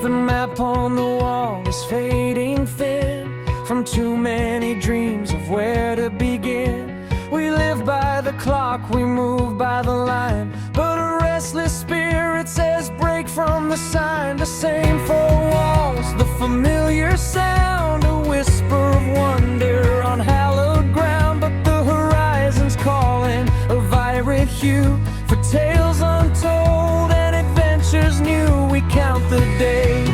The map on the wall is fading thin from too many dreams of where to begin. We live by the clock, we move by the line, but a restless spirit says break from the sign. The same four walls, the familiar sound, a whisper of wonder on hallowed ground. But the horizon's calling, a vibrant hue for tales untold and adventures new. We count the days,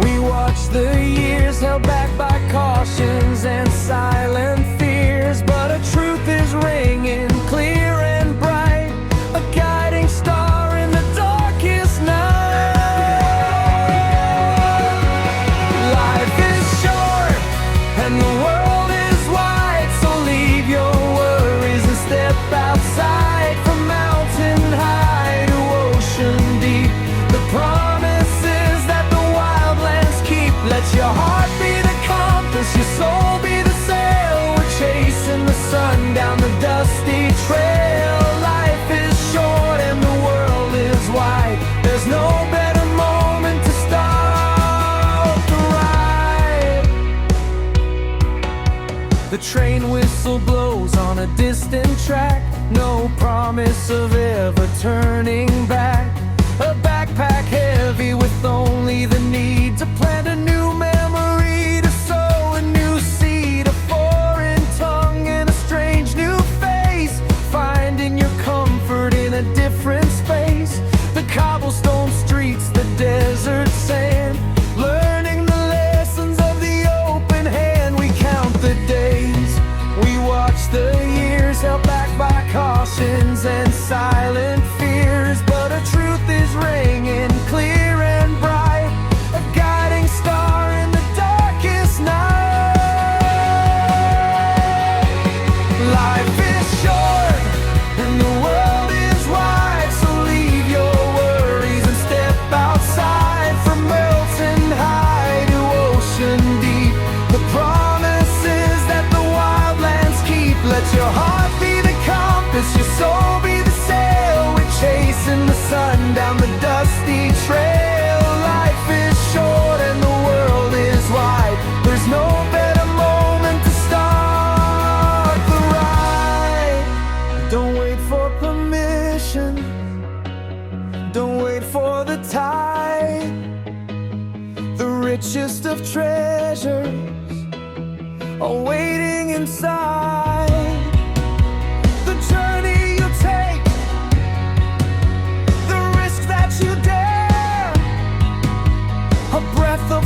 we watch the years held back by cautions and silent fears. But a truth is ringing clear and bright, a guiding star in the darkest night. Life is short and the world is wide, so leave your worries and step outside. From mountain high to ocean deep, the promises that the wildlands keep. Let your heart be the compass, your soul be the sail. We're chasing the sun down the dusty trail. Life is short and the world is wide. There's no better moment to start the ride. The train whistle blows on a distant track, no promise of ever turning back. A backpack heavy with only the need to plant a new memory, to sow a new seed, a foreign tongue and a strange new face. Finding your comfort in a different space, the cobblestone streets, the desert sand. Learning the lessons of the open hand. We count the days, we watch the years held back by cautions and silent fears. But a truth is ringing clear and bright, a guiding star in the darkest night. Life is short and the world is wide, so leave your worries and step outside. From mountain high to ocean deep, the promises that the wildlands keep. Let your heart be the compass, your soul be the sail. We're chasing the sun down the dusty trail. Life is short and the world is wide. There's no better moment to start the ride. Don't wait for permission, don't wait for the tide. The richest of treasures are waiting inside. The journey you take, the risk that you dare, a breath of